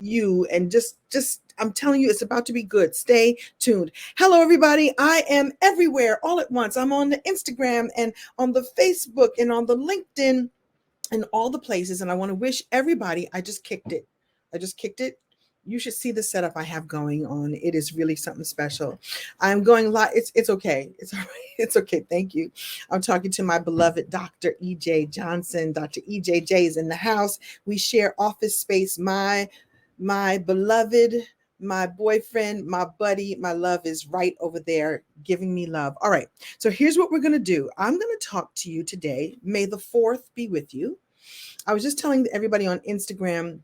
you, and just I'm telling you, it's about to be good. Stay tuned. Hello everybody. I am everywhere all at once. I'm on the Instagram and on the Facebook and on the LinkedIn and all the places, and I want to wish everybody, I just kicked it. You should see the setup I have going on. It is really something special. I'm going live. It's okay. It's all right. It's okay. Thank you. I'm talking to my beloved Dr. EJ Johnson. Dr. EJJ is in the house. We share office space. My beloved, my boyfriend, my buddy, my love is right over there giving me love. All right. So here's what we're going to do. I'm going to talk to you today. May the 4th be with you. I was just telling everybody on Instagram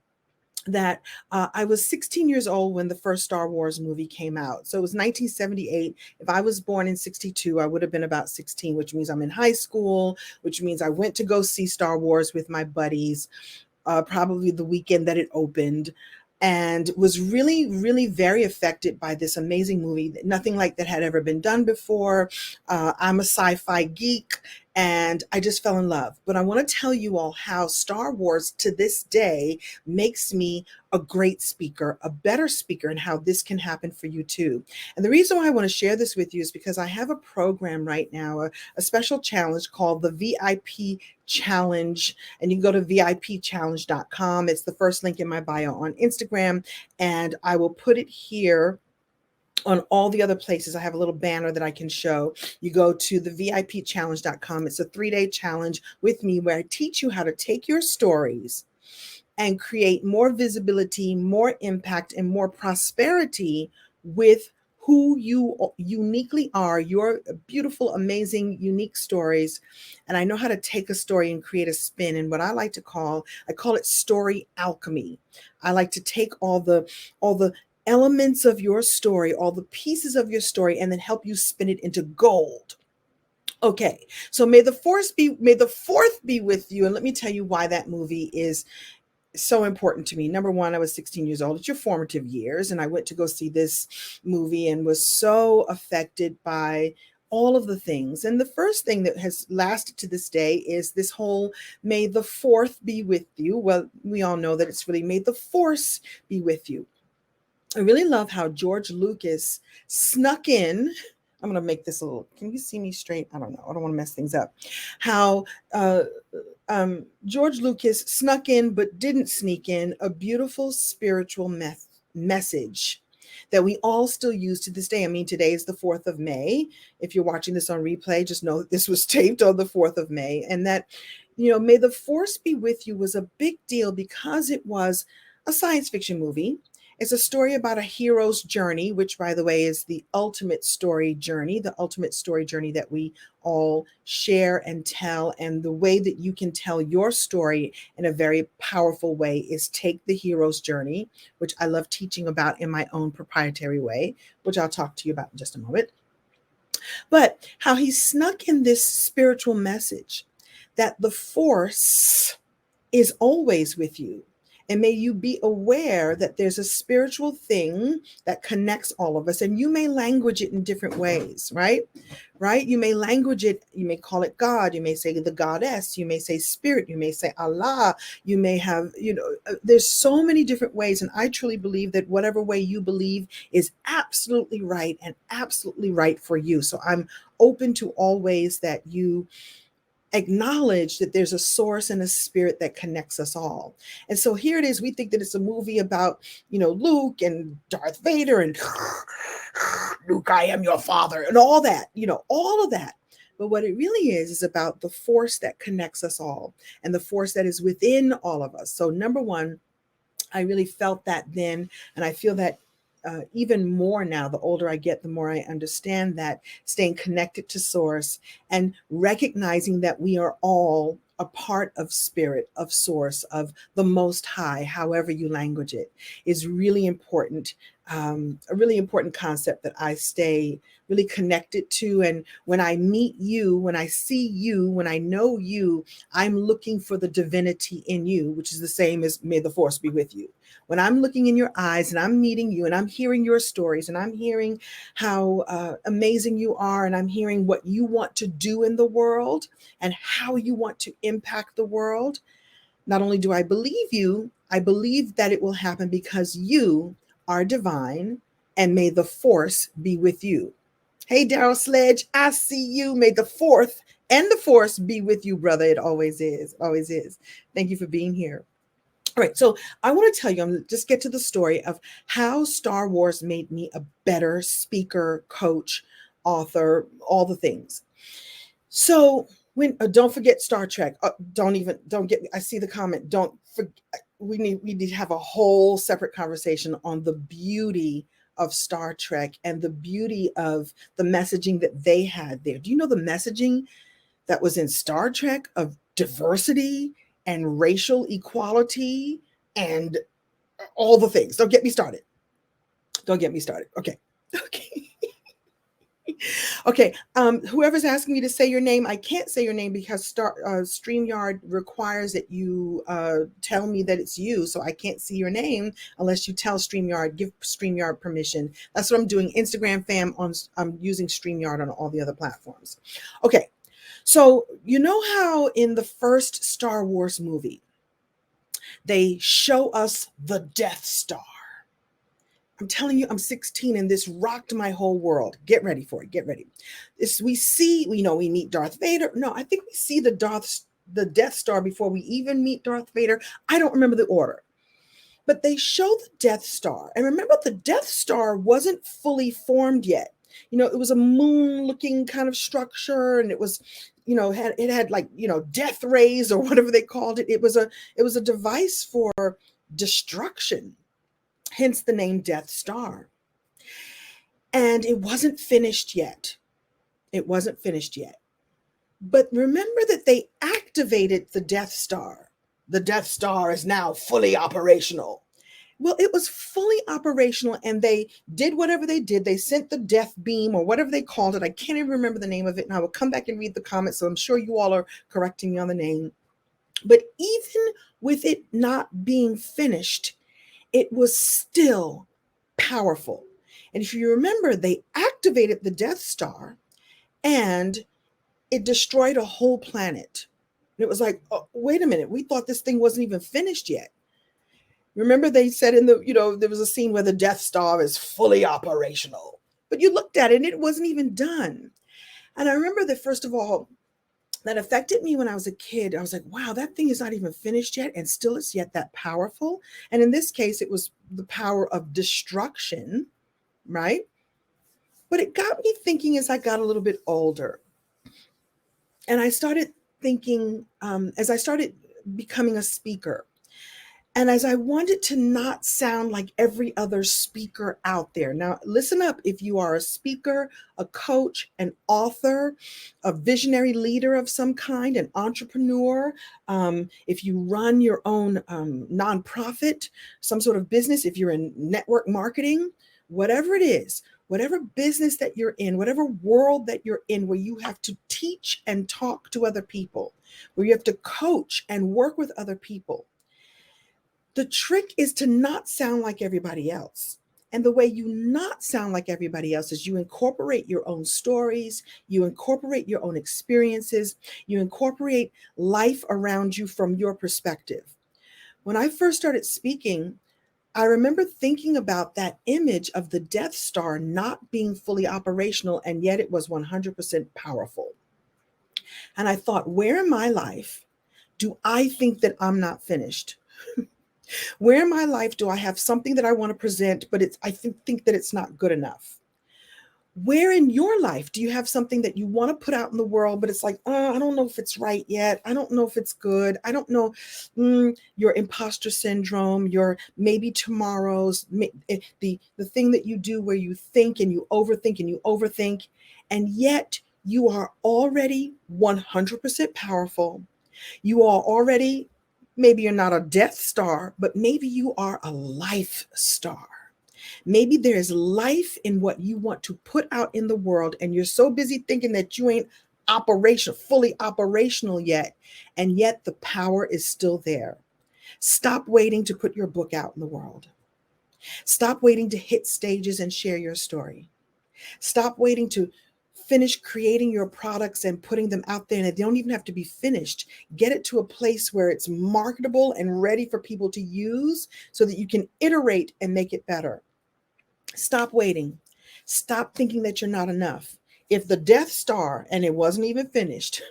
that I was 16 years old when the first Star Wars movie came out. So it was 1978. If I was born in 62, I would have been about 16, which means I'm in high school, which means I went to go see Star Wars with my buddies, probably the weekend that it opened, and was really, really very affected by this amazing movie. Nothing like that had ever been done before. I'm a sci-fi geek, and I just fell in love. But I want to tell you all how Star Wars to this day makes me a great speaker, a better speaker, and how this can happen for you too. And the reason why I want to share this with you is because I have a program right now, a special challenge called the V.I.P.Challenge, and you can go to V.I.P.Challenge.com. It's the first link in my bio on Instagram, and I will put it here on all the other places. I have a little banner that I can show. You go to the VIPchallenge.com. It's a 3-day challenge with me where I teach you how to take your stories and create more visibility, more impact, and more prosperity with who you uniquely are, your beautiful, amazing, unique stories. And I know how to take a story and create a spin. And what I call it story alchemy. I like to take all the elements of your story, all the pieces of your story, and then help you spin it into gold. Okay, so may the fourth be with you. And let me tell you why that movie is so important to me. Number one, I was 16 years old. It's your formative years. And I went to go see this movie and was so affected by all of the things. And the first thing that has lasted to this day is this whole may the fourth be with you. Well, we all know that it's really may the force be with you. I really love how George Lucas snuck in. I'm going to make this a little, can you see me straight? I don't know. I don't want to mess things up. How George Lucas snuck in, but didn't sneak in, a beautiful spiritual message that we all still use to this day. I mean, today is the 4th of May. If you're watching this on replay, just know that this was taped on the 4th of May. And that, may the force be with you was a big deal because it was a science fiction movie. It's a story about a hero's journey, which, by the way, is the ultimate story journey that we all share and tell. And the way that you can tell your story in a very powerful way is take the hero's journey, which I love teaching about in my own proprietary way, which I'll talk to you about in just a moment. But how he snuck in this spiritual message that the force is always with you. And may you be aware that there's a spiritual thing that connects all of us, and you may language it in different ways, right? Right? You may language it, you may call it God, you may say the goddess, you may say spirit, you may say Allah, you may have, there's so many different ways. And I truly believe that whatever way you believe is absolutely right and absolutely right for you. So I'm open to all ways that you acknowledge that there's a source and a spirit that connects us all. And so here it is. We think that it's a movie about, Luke and Darth Vader and Luke, I am your father, and all that, all of that. But what it really is about the force that connects us all and the force that is within all of us. So number one, I really felt that then, and I feel that even more now. The older I get, the more I understand that staying connected to source and recognizing that we are all a part of spirit, of source, of the most high, however you language it, is really important. A really important concept that I stay really connected to. And when I meet you, when I see you, when I know you, I'm looking for the divinity in you, which is the same as may the force be with you. When I'm looking in your eyes and I'm meeting you and I'm hearing your stories and I'm hearing how amazing you are, and I'm hearing what you want to do in the world and how you want to impact the world, not only do I believe you, I believe that it will happen because you are divine, and may the force be with you. Hey, Daryl Sledge, I see you. May the fourth and the force be with you, brother. It always is. Always is. Thank you for being here. All right, so I want to tell you, I'm going to just get to the story of how Star Wars made me a better speaker, coach, author, all the things. So when don't forget Star Trek. Don't get me. I see the comment. Don't forget. We need to have a whole separate conversation on the beauty of Star Trek and the beauty of the messaging that they had there. Do you know the messaging that was in Star Trek of diversity and racial equality and all the things? Don't get me started. Don't get me started. Okay. Okay. Okay, whoever's asking me to say your name, I can't say your name because StreamYard requires that you tell me that it's you, so I can't see your name unless you tell StreamYard, give StreamYard permission. That's what I'm doing. Instagram fam, I'm using StreamYard on all the other platforms. Okay, so you know how in the first Star Wars movie, they show us the Death Star. I'm telling you, I'm 16 and this rocked my whole world. Get ready for it. Get ready. We meet Darth Vader. No, I think we see the Death Star before we even meet Darth Vader. I don't remember the order. But they show the Death Star. And remember, the Death Star wasn't fully formed yet. It was a moon-looking kind of structure, and it was, it had like, death rays or whatever they called it. It was a device for destruction. Hence the name Death Star. And it wasn't finished yet. It wasn't finished yet. But remember that they activated the Death Star. The Death Star is now fully operational. Well, it was fully operational, and they did whatever they did. They sent the death beam or whatever they called it. I can't even remember the name of it. And I will come back and read the comments. So I'm sure you all are correcting me on the name. But even with it not being finished, it was still powerful. And if you remember, they activated the Death Star and it destroyed a whole planet. And it was like, oh, wait a minute, we thought this thing wasn't even finished yet. Remember they said there was a scene where the Death Star is fully operational. But you looked at it and it wasn't even done. And I remember that, first of all, that affected me when I was a kid. I was like, wow, that thing is not even finished yet, and still it's yet that powerful. And in this case, it was the power of destruction, right? But it got me thinking as I got a little bit older. And I started thinking, as I started becoming a speaker, and as I wanted to not sound like every other speaker out there. Now, listen up. If you are a speaker, a coach, an author, a visionary leader of some kind, an entrepreneur, if you run your own nonprofit, some sort of business, if you're in network marketing, whatever it is, whatever business that you're in, whatever world that you're in, where you have to teach and talk to other people, where you have to coach and work with other people. The trick is to not sound like everybody else. And the way you not sound like everybody else is you incorporate your own stories, you incorporate your own experiences, you incorporate life around you from your perspective. When I first started speaking, I remember thinking about that image of the Death Star not being fully operational, and yet it was 100% powerful. And I thought, where in my life do I think that I'm not finished? Where in my life do I have something that I want to present, but I think that it's not good enough? Where in your life do you have something that you want to put out in the world, but it's like, I don't know if it's right yet. I don't know if it's good. I don't know. Your imposter syndrome, your maybe tomorrow's, the thing that you do where you think and you overthink, and yet you are already 100% powerful. You are already, maybe you're not a Death Star, but maybe you are a life star. Maybe there's life in what you want to put out in the world, and you're so busy thinking that you ain't fully operational yet, and yet the power is still there. Stop waiting to put your book out in the world. Stop waiting to hit stages and share your story. Stop waiting to finish creating your products and putting them out there, and they don't even have to be finished. Get it to a place where it's marketable and ready for people to use so that you can iterate and make it better. Stop waiting. Stop thinking that you're not enough. If the Death Star, and it wasn't even finished,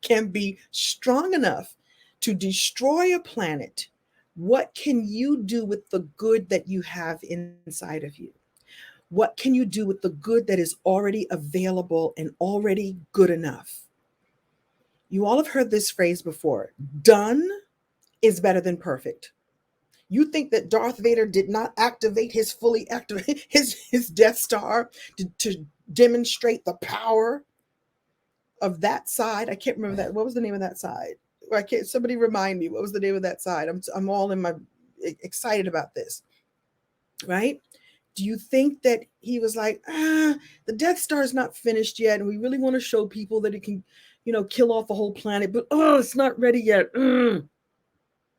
can be strong enough to destroy a planet, what can you do with the good that you have inside of you? What can you do with the good that is already available and already good enough? You all have heard this phrase before: done is better than perfect. You think that Darth Vader did not activate his fully activate his Death Star to demonstrate the power of that side? I can't remember that. What was the name of that side? I can't. Somebody remind me. What was the name of that side? I'm all in my excited about this, right? Do you think that he was like, the Death Star is not finished yet, and we really want to show people that it can, kill off a whole planet, but it's not ready yet.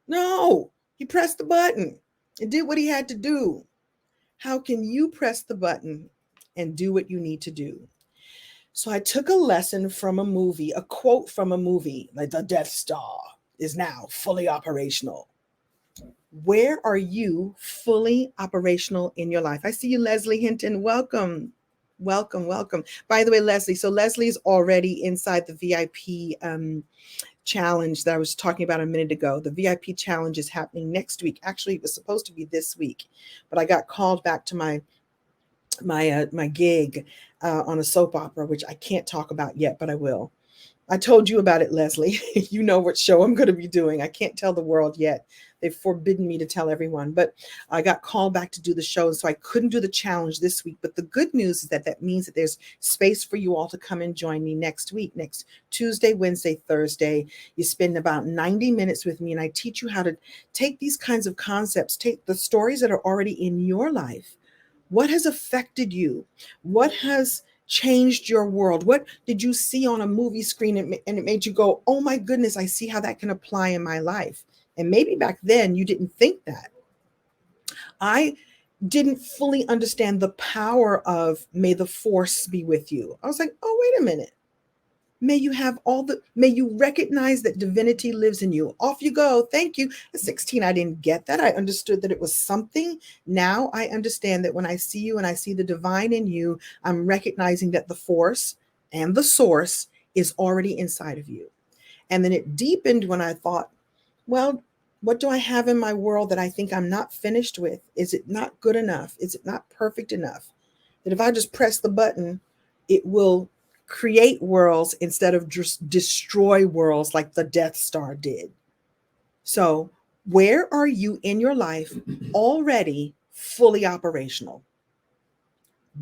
No, he pressed the button and did what he had to do. How can you press the button and do what you need to do? So I took a lesson from a movie, a quote from a movie, like the Death Star is now fully operational. Where are you fully operational in your life? I see you, Leslie Hinton. Welcome. Welcome, welcome. By the way, Leslie, so Leslie's already inside the VIP challenge that I was talking about a minute ago. The VIP challenge is happening next week. Actually, it was supposed to be this week, but I got called back to my gig on a soap opera, which I can't talk about yet, but I will. I told you about it, Leslie. You know what show I'm going to be doing. I can't tell the world yet. They've forbidden me to tell everyone, but I got called back to do the show, and so I couldn't do the challenge this week. But the good news is that means that there's space for you all to come and join me next week, next Tuesday, Wednesday, Thursday. You spend about 90 minutes with me, and I teach you how to take these kinds of concepts, take the stories that are already in your life. What has affected you? What has changed your world? What did you see on a movie screen and it made you go, oh my goodness, I see how that can apply in my life? And maybe back then you didn't think that. I didn't fully understand the power of may the force be with you. I was like, oh, wait a minute. May you recognize that divinity lives in you. Off you go. Thank you. At 16, I didn't get that. I understood that it was something. Now I understand that when I see you and I see the divine in you, I'm recognizing that the force and the source is already inside of you. And then it deepened when I thought, well, what do I have in my world that I think I'm not finished with? Is it not good enough? Is it not perfect enough? That if I just press the button, it will create worlds instead of just destroy worlds like the Death Star did. So, where are you in your life already fully operational?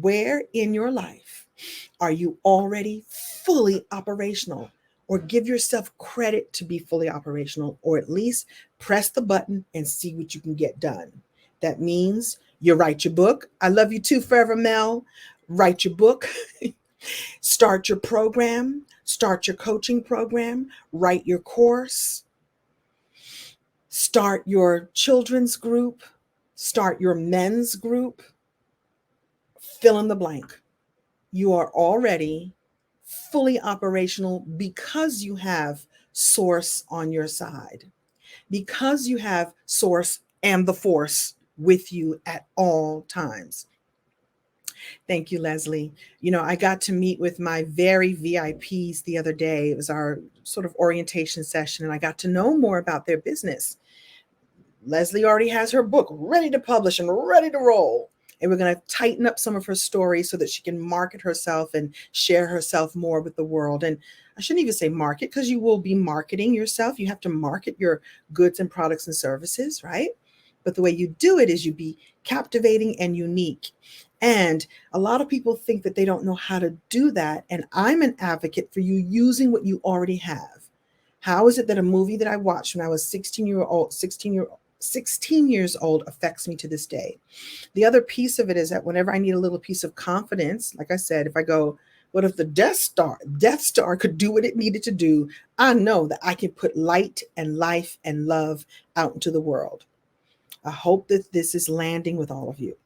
Where in your life are you already fully operational? Or give yourself credit to be fully operational, or at least press the button and see what you can get done. That means you write your book. I love you too, Forever Mel. Write your book. Start your program, start your coaching program, write your course, start your children's group, start your men's group, fill in the blank. You are already fully operational because you have source on your side, because you have source and the force with you at all times. Thank you, Leslie. I got to meet with my very VIPs the other day. It was our sort of orientation session, and I got to know more about their business. Leslie already has her book ready to publish and ready to roll. And we're going to tighten up some of her stories so that she can market herself and share herself more with the world. And I shouldn't even say market, because you will be marketing yourself. You have to market your goods and products and services, right? But the way you do it is you be captivating and unique. And a lot of people think that they don't know how to do that. And I'm an advocate for you using what you already have. How is it that a movie that I watched when I was 16 years old affects me to this day? The other piece of it is that whenever I need a little piece of confidence, like I said, if I go, what if the Death Star could do what it needed to do? I know that I can put light and life and love out into the world. I hope that this is landing with all of you.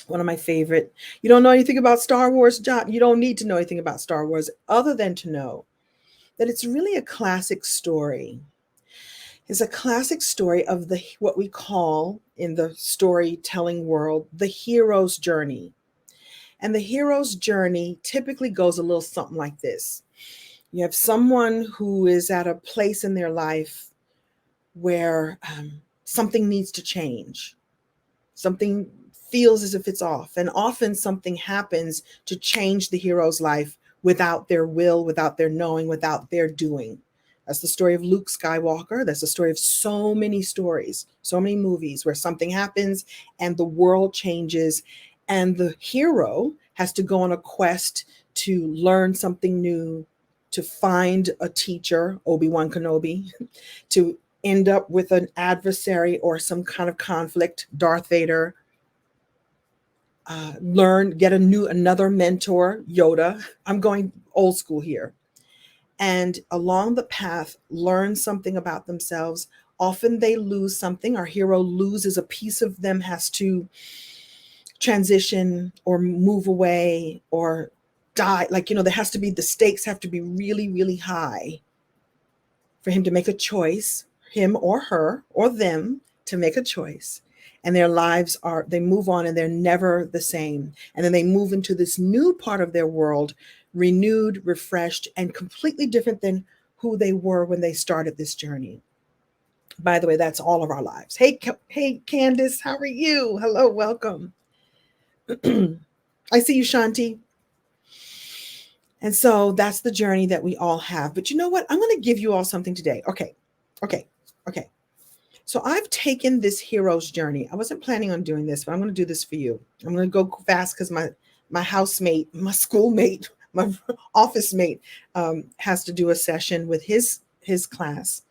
One of my favorite. You don't know anything about Star Wars, John? You don't need to know anything about Star Wars other than to know that it's really a classic story. It's a classic story of the what we call in the storytelling world the hero's journey. And the hero's journey typically goes a little something like this. You have someone who is at a place in their life where something needs to change. Something feels as if it's off. And often something happens to change the hero's life without their will, without their knowing, without their doing. That's the story of Luke Skywalker. That's the story of so many stories, so many movies where something happens and the world changes, and the hero has to go on a quest to learn something new, to find a teacher, Obi-Wan Kenobi, to end up with an adversary or some kind of conflict, Darth Vader, get another mentor, Yoda. I'm going old school here. And along the path, learn something about themselves. Often they lose something. Our hero loses a piece of them, has to transition or move away or die. Like, there has to be, the stakes have to be really, really high for him to make a choice, him or her or them to make a choice. And their lives they move on and they're never the same. And then they move into this new part of their world, renewed, refreshed, and completely different than who they were when they started this journey. By the way, that's all of our lives. Hey, Candace, how are you? Hello, welcome. I see you, Shanti. And so that's the journey that we all have. But you know what? I'm going to give you all something today. Okay. So I've taken this hero's journey. I wasn't planning on doing this, but I'm going to do this for you. I'm going to go fast because my housemate, my schoolmate, my office mate has to do a session with his class.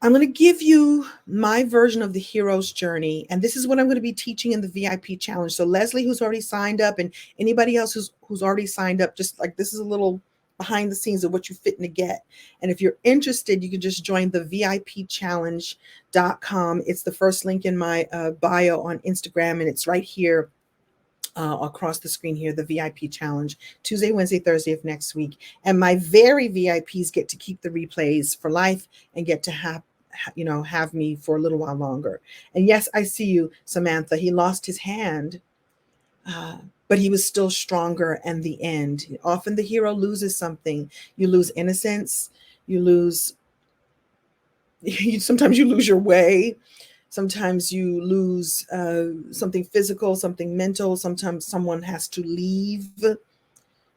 I'm going to give you my version of the hero's journey. And this is what I'm going to be teaching in the VIP challenge. So Leslie, who's already signed up, and anybody else who's already signed up, just like this is a little behind the scenes of what you're fitting to get. And if you're interested, you can just join the V.I.P.Challenge.com. It's the first link in my bio on Instagram, and it's right here across the screen here, the VIP challenge, Tuesday, Wednesday, Thursday of next week. And my very VIPs get to keep the replays for life and get to have me for a little while longer. And yes, I see you, Samantha. He lost his hand, but he was still stronger in the end. Often the hero loses something. You lose innocence. Sometimes you lose your way. Sometimes you lose something physical, something mental. Sometimes someone has to leave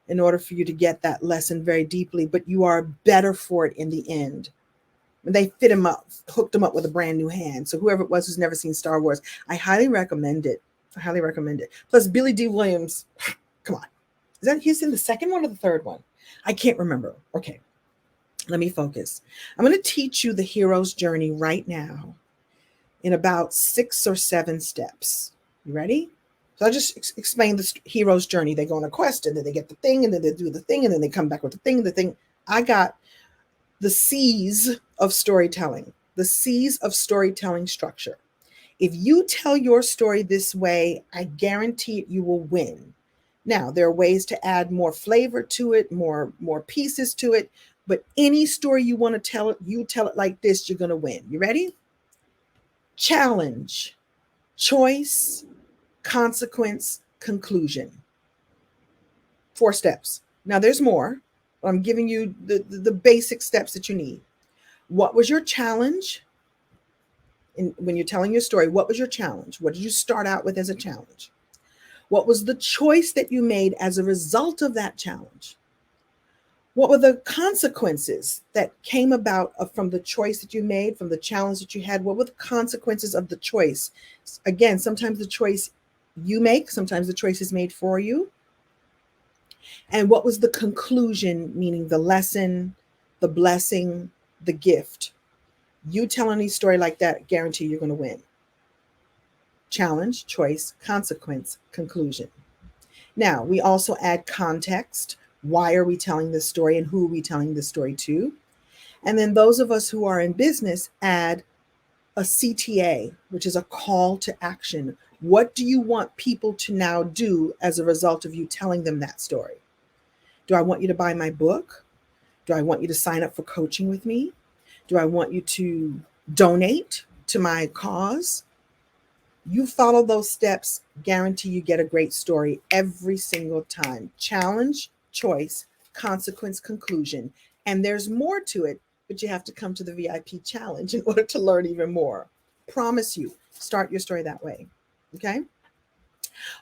in order for you to get that lesson very deeply, but you are better for it in the end. They hooked him up with a brand new hand. So whoever it was who's never seen Star Wars, I highly recommend it. Plus Billy D. Williams, come on. He's in the second one or the third one? I can't remember. Okay, let me focus. I'm going to teach you the hero's journey right now in about 6 or 7 steps. You ready? So I'll just explain the hero's journey. They go on a quest, and then they get the thing, and then they do the thing, and then they come back with the thing. I got the C's of storytelling, structure. If you tell your story this way, I guarantee it, you will win. Now, there are ways to add more flavor to it, more pieces to it, but any story you want to tell it, you tell it like this, you're going to win. You ready? Challenge, choice, consequence, conclusion. 4 steps. Now there's more. I'm giving you the basic steps that you need. What was your challenge? When you're telling your story, what was your challenge? What did you start out with as a challenge? What was the choice that you made as a result of that challenge? What were the consequences that came about from the choice that you made, from the challenge that you had? What were the consequences of the choice? Again, sometimes the choice you make, sometimes the choice is made for you. And what was the conclusion, meaning the lesson, the blessing, the gift? You tell any story like that, guarantee you're going to win. Challenge, choice, consequence, conclusion. Now, we also add context. Why are we telling this story, and who are we telling this story to? And then those of us who are in business add a CTA, which is a call to action. What do you want people to now do as a result of you telling them that story? Do I want you to buy my book? Do I want you to sign up for coaching with me? Do I want you to donate to my cause? You follow those steps, guarantee you get a great story every single time. Challenge, choice, consequence, conclusion. And there's more to it, but you have to come to the VIP challenge in order to learn even more. Promise you, start your story that way. Okay?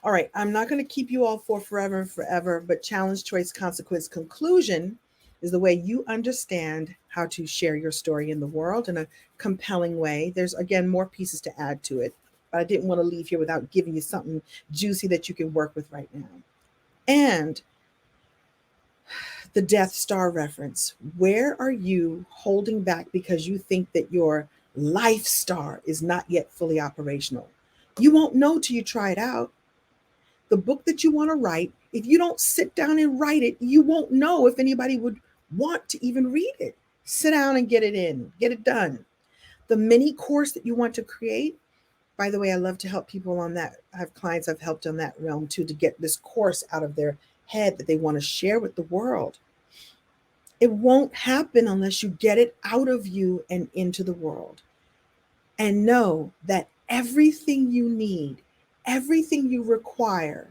All right, I'm not going to keep you all for forever and forever, but challenge, choice, consequence, conclusion is the way you understand how to share your story in the world in a compelling way. There's, again, more pieces to add to it, but I didn't want to leave here without giving you something juicy that you can work with right now. And the Death Star reference. Where are you holding back because you think that your life star is not yet fully operational? You won't know till you try it out. The book that you want to write, if you don't sit down and write it, you won't know if anybody would want to even read it. Sit down and get it in, get it done. The mini course that you want to create, by the way, I love to help people on that. I have clients I've helped on that realm too, to get this course out of their head that they want to share with the world. It won't happen unless you get it out of you and into the world. And know that everything you need, everything you require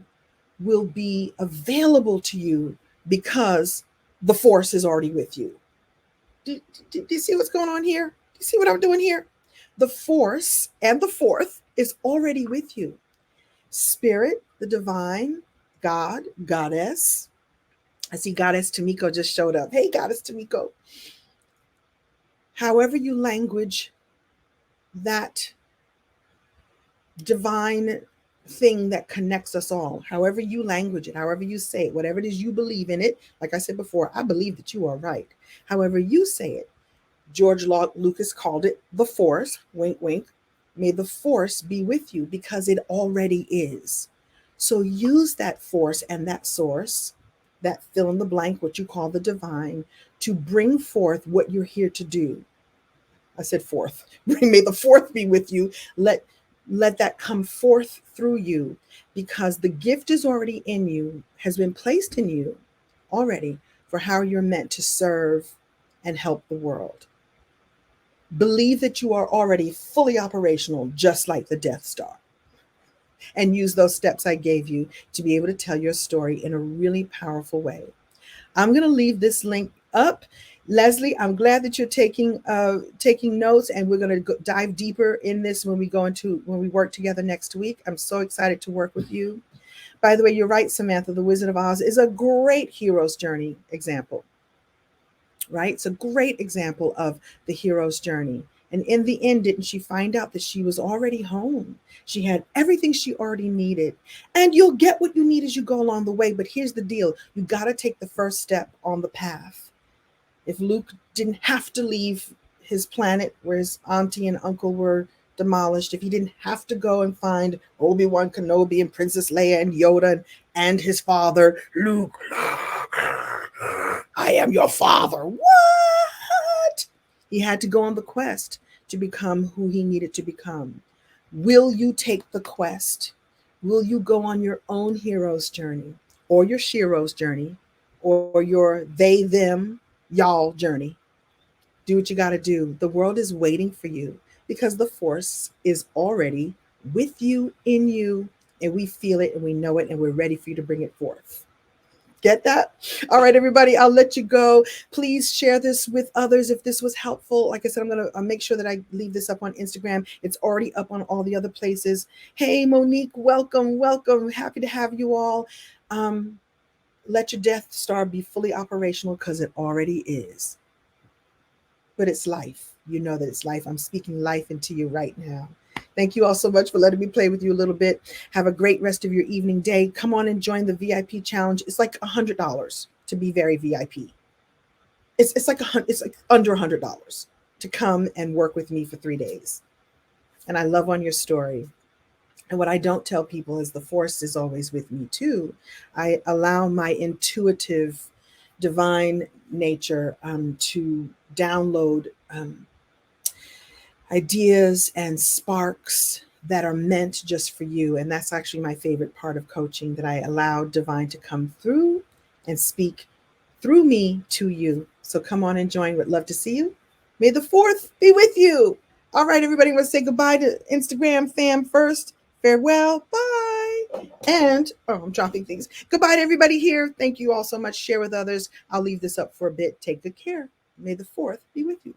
will be available to you because the force is already with you. Do you see what's going on here? Do you see what I'm doing here? The force and the fourth is already with you. Spirit, the divine, God, goddess. I see Goddess Tamiko just showed up. Hey, Goddess Tamiko. However you language that divine thing that connects us all, however you language it, however you say it, whatever it is you believe in it. Like I said before, I believe that you are right. However you say it, George Lucas called it the force, wink, wink. May the force be with you because it already is. So use that force and that source, that fill in the blank, what you call the divine, to bring forth what you're here to do. I said fourth. May the fourth be with you. Let that come forth through you because the gift is already in you, has been placed in you already for how you're meant to serve and help the world. Believe that you are already fully operational, just like the Death Star. And use those steps I gave you to be able to tell your story in a really powerful way. I'm going to leave this link up. Leslie, I'm glad that you're taking notes, and we're going to dive deeper in this when we work together next week. I'm so excited to work with you. By the way, you're right, Samantha. The Wizard of Oz is a great hero's journey example, right? It's a great example of the hero's journey. And in the end, didn't she find out that she was already home? She had everything she already needed. And you'll get what you need as you go along the way. But here's the deal. You got to take the first step on the path. If Luke didn't have to leave his planet where his auntie and uncle were demolished, if he didn't have to go and find Obi-Wan Kenobi and Princess Leia and Yoda and his father, Luke, I am your father. What? He had to go on the quest to become who he needed to become. Will you take the quest? Will you go on your own hero's journey or your shero's journey or your they, them, y'all journey? Do what you got to do. The world is waiting for you because the force is already with you, in you, and we feel it and we know it and we're ready for you to bring it forth. Get that? All right, everybody, I'll let you go. Please share this with others if this was helpful. Like I said, I'm going to make sure that I leave this up on Instagram. It's already up on all the other places. Hey, Monique, welcome, welcome. Happy to have you all. Let your Death Star be fully operational because it already is. But it's life. You know that it's life. I'm speaking life into you right now. Thank you all so much for letting me play with you a little bit. Have a great rest of your evening, day. Come on and join the VIP challenge. It's like $100 to be very VIP. It's like under $100 to come and work with me for 3 days. And I love on your story. And what I don't tell people is the force is always with me too. I allow my intuitive, divine nature to download ideas and sparks that are meant just for you. And that's actually my favorite part of coaching, that I allow divine to come through and speak through me to you. So come on and join. Would love to see you. May the 4th be with you. All right, everybody, I'm going to say goodbye to Instagram fam first. Farewell. Bye. And, oh, I'm dropping things. Goodbye to everybody here. Thank you all so much. Share with others. I'll leave this up for a bit. Take good care. May the 4th be with you.